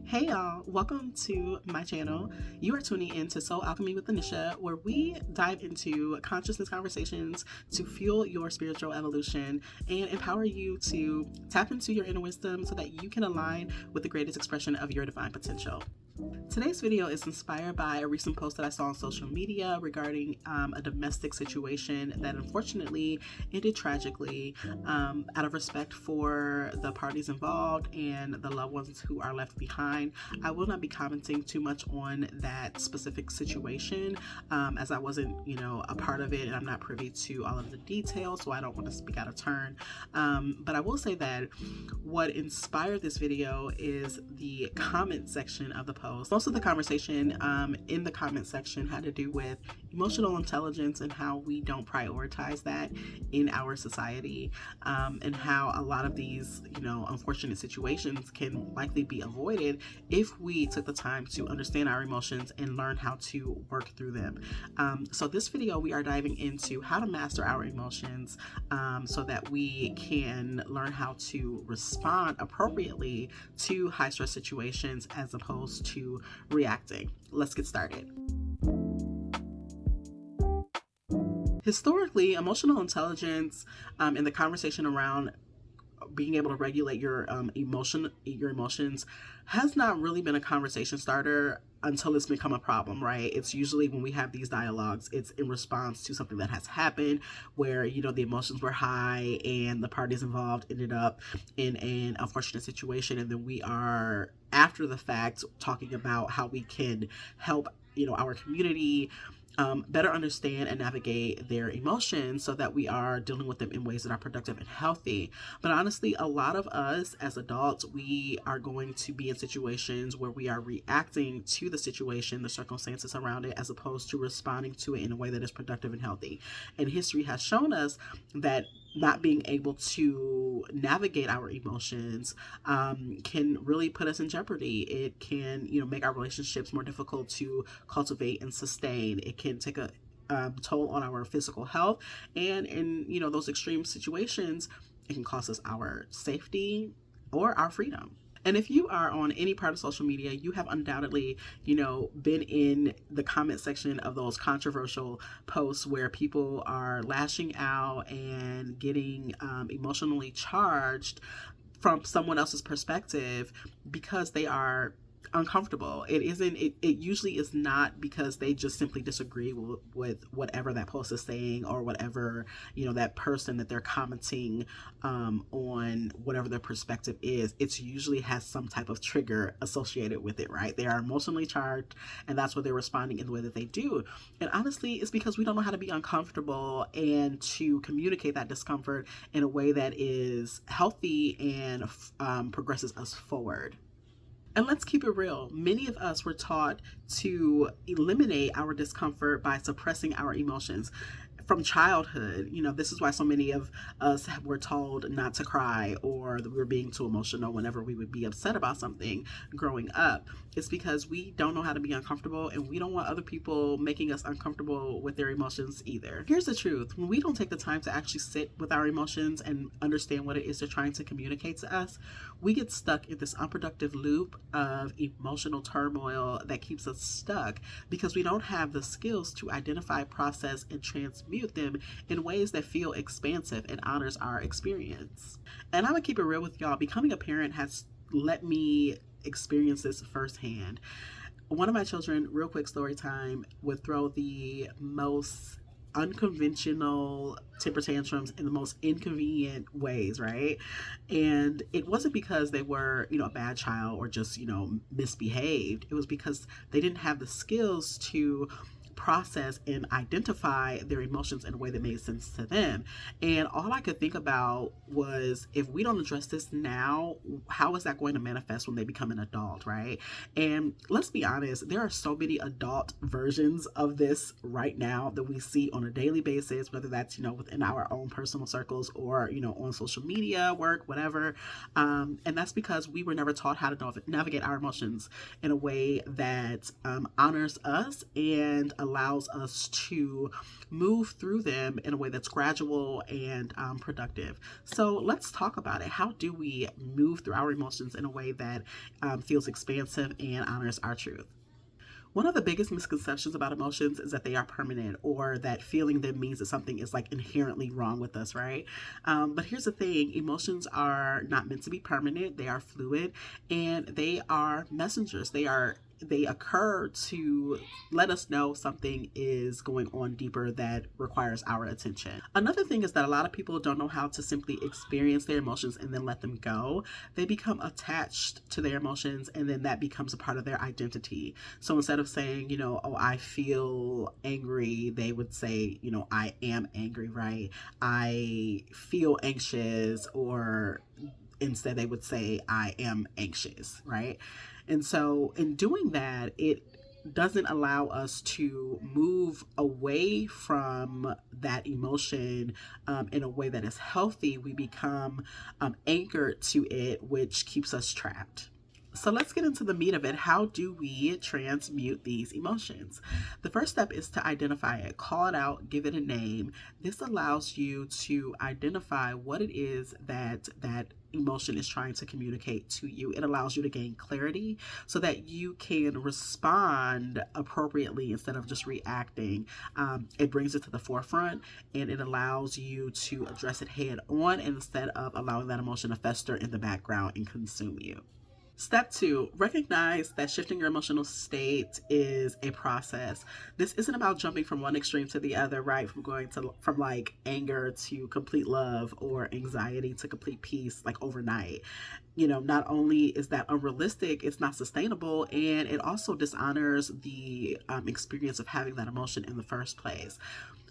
Hey y'all, welcome to my channel. You are tuning in to Soul Alchemy with Anisha, where we dive into consciousness conversations to fuel your spiritual evolution and empower you to tap into your inner wisdom so that you can align with the greatest expression of your divine potential. Today's video is inspired by a recent post that I saw on social media regarding a domestic situation that unfortunately ended tragically. Out of respect for the parties involved and the loved ones who are left behind, I will not be commenting too much on that specific situation as I wasn't, a part of it and I'm not privy to all of the details, so I don't want to speak out of turn. But I will say that what inspired this video is the comment section of the post. Most of the conversation in the comment section had to do with emotional intelligence and how we don't prioritize that in our society, and how a lot of these, unfortunate situations can likely be avoided if we took the time to understand our emotions and learn how to work through them. So this video, we are diving into how to master our emotions so that we can learn how to respond appropriately to high stress situations as opposed to reacting. Let's get started. Historically, emotional intelligence and the conversation around being able to regulate your emotions has not really been a conversation starter until it's become a problem, right? It's usually when we have these dialogues, it's in response to something that has happened where, the emotions were high and the parties involved ended up in an unfortunate situation. And then we are, after the fact, talking about how we can help, our community better understand and navigate their emotions so that we are dealing with them in ways that are productive and healthy. But honestly, a lot of us as adults, we are going to be in situations where we are reacting to the situation, the circumstances around it, as opposed to responding to it in a way that is productive and healthy. And history has shown us that not being able to navigate our emotions can really put us in jeopardy. It can, make our relationships more difficult to cultivate and sustain. It can take a toll on our physical health, and in those extreme situations, it can cost us our safety or our freedom. And if you are on any part of social media, you have undoubtedly, been in the comment section of those controversial posts where people are lashing out and getting emotionally charged from someone else's perspective because they are uncomfortable. It usually is not because they just simply disagree with whatever that post is saying or whatever that person that they're commenting on, whatever their perspective is. It's usually has some type of trigger associated with it, right? They are emotionally charged, and that's why they're responding in the way that they do. And honestly, it's because we don't know how to be uncomfortable and to communicate that discomfort in a way that is healthy and progresses us forward. And let's keep it real. Many of us were taught to eliminate our discomfort by suppressing our emotions from childhood. This is why so many of us were told not to cry, or that we were being too emotional whenever we would be upset about something growing up. It's because we don't know how to be uncomfortable, and we don't want other people making us uncomfortable with their emotions either. Here's the truth. When we don't take the time to actually sit with our emotions and understand what it is they're trying to communicate to us, we get stuck in this unproductive loop of emotional turmoil that keeps us stuck because we don't have the skills to identify, process, and transmute them in ways that feel expansive and honors our experience. And I'm gonna keep it real with y'all. Becoming a parent has let me experience this firsthand. One of my children, real quick story time, would throw the most unconventional temper tantrums in the most inconvenient ways, right? And it wasn't because they were, a bad child or just, misbehaved. It was because they didn't have the skills to process and identify their emotions in a way that made sense to them. And all I could think about was, if we don't address this now, how is that going to manifest when they become an adult, right? And let's be honest, there are so many adult versions of this right now that we see on a daily basis, whether that's, within our own personal circles or, on social media, work, whatever. And that's because we were never taught how to navigate our emotions in a way that honors us and allows us to move through them in a way that's gradual and productive. So let's talk about it. How do we move through our emotions in a way that feels expansive and honors our truth? One of the biggest misconceptions about emotions is that they are permanent, or that feeling them means that something is like inherently wrong with us, right? But here's the thing: emotions are not meant to be permanent. They are fluid, and they are messengers. They occur to let us know something is going on deeper that requires our attention. Another thing is that a lot of people don't know how to simply experience their emotions and then let them go. They become attached to their emotions, and then that becomes a part of their identity. So instead of saying, oh, I feel angry, they would say, I am angry, right? I feel anxious, or instead they would say, I am anxious, right? And so in doing that, it doesn't allow us to move away from that emotion in a way that is healthy. We become anchored to it, which keeps us trapped. So let's get into the meat of it. How do we transmute these emotions? The first step is to identify it, call it out, give it a name. This allows you to identify what it is that emotion is trying to communicate to you. It allows you to gain clarity so that you can respond appropriately instead of just reacting. It brings it to the forefront, and it allows you to address it head on instead of allowing that emotion to fester in the background and consume you. Step 2, recognize that shifting your emotional state is a process. This isn't about jumping from one extreme to the other, right? From like anger to complete love, or anxiety to complete peace, like overnight. Not only is that unrealistic, it's not sustainable, and it also dishonors the experience of having that emotion in the first place.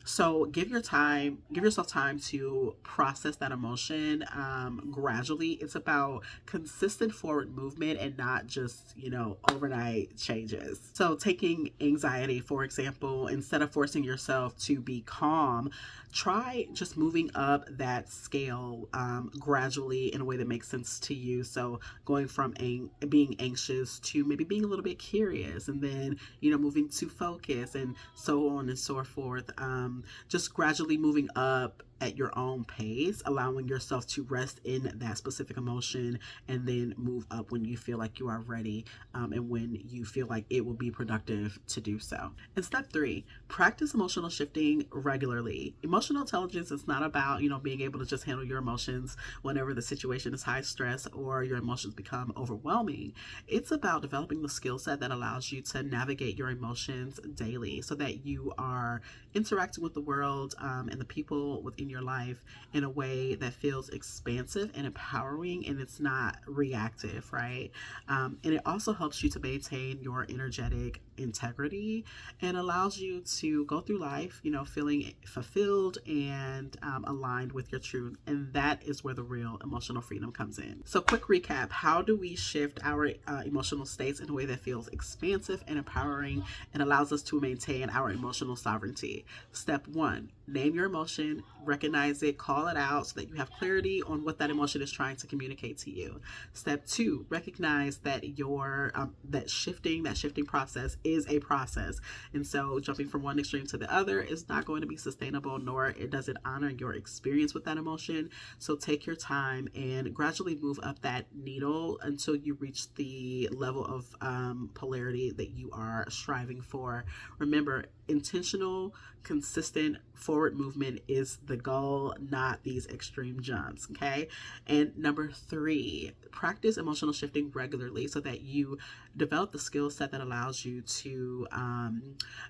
So give yourself time to process that emotion gradually. It's about consistent forward movement and not just, overnight changes. So taking anxiety, for example, instead of forcing yourself to be calm, try just moving up that scale gradually in a way that makes sense to you. So going from being anxious to maybe being a little bit curious, and then, moving to focus, and so on and so forth. Just gradually moving up at your own pace, allowing yourself to rest in that specific emotion, and then move up when you feel like you are ready, and when you feel like it will be productive to do so. And step 3, practice emotional shifting regularly. Emotional intelligence is not about, being able to just handle your emotions whenever the situation is high stress or your emotions become overwhelming. It's about developing the skill set that allows you to navigate your emotions daily so that you are interacting with the world and the people within your life in a way that feels expansive and empowering, and it's not reactive, right? And it also helps you to maintain your energetic integrity and allows you to go through life, feeling fulfilled and aligned with your truth. And that is where the real emotional freedom comes in. So quick recap: how do we shift our emotional states in a way that feels expansive and empowering and allows us to maintain our emotional sovereignty? Step 1, name your emotion, recognize it, call it out so that you have clarity on what that emotion is trying to communicate to you. Step 2, recognize that your that shifting process is a process, and so jumping from one extreme to the other is not going to be sustainable, nor it does it honor your experience with that emotion. So take your time and gradually move up that needle until you reach the level of polarity that you are striving for. Remember, intentional, consistent forward movement is the goal, not these extreme jumps. Okay. And number 3, practice emotional shifting regularly so that you develop the skill set that allows you to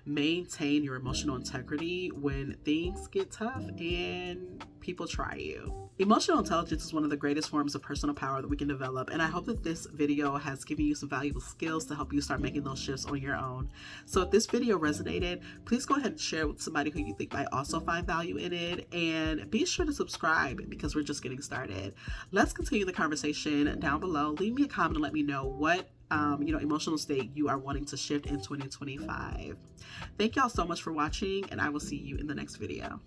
maintain your emotional integrity when things get tough and people try you. Emotional intelligence is one of the greatest forms of personal power that we can develop, and I hope that this video has given you some valuable skills to help you start making those shifts on your own. So if this video resonated, please go ahead and share it with somebody who you think might also find value in it, and be sure to subscribe because we're just getting started. Let's continue the conversation down below. Leave me a comment and let me know what emotional state you are wanting to shift in 2025. Thank y'all so much for watching, and I will see you in the next video.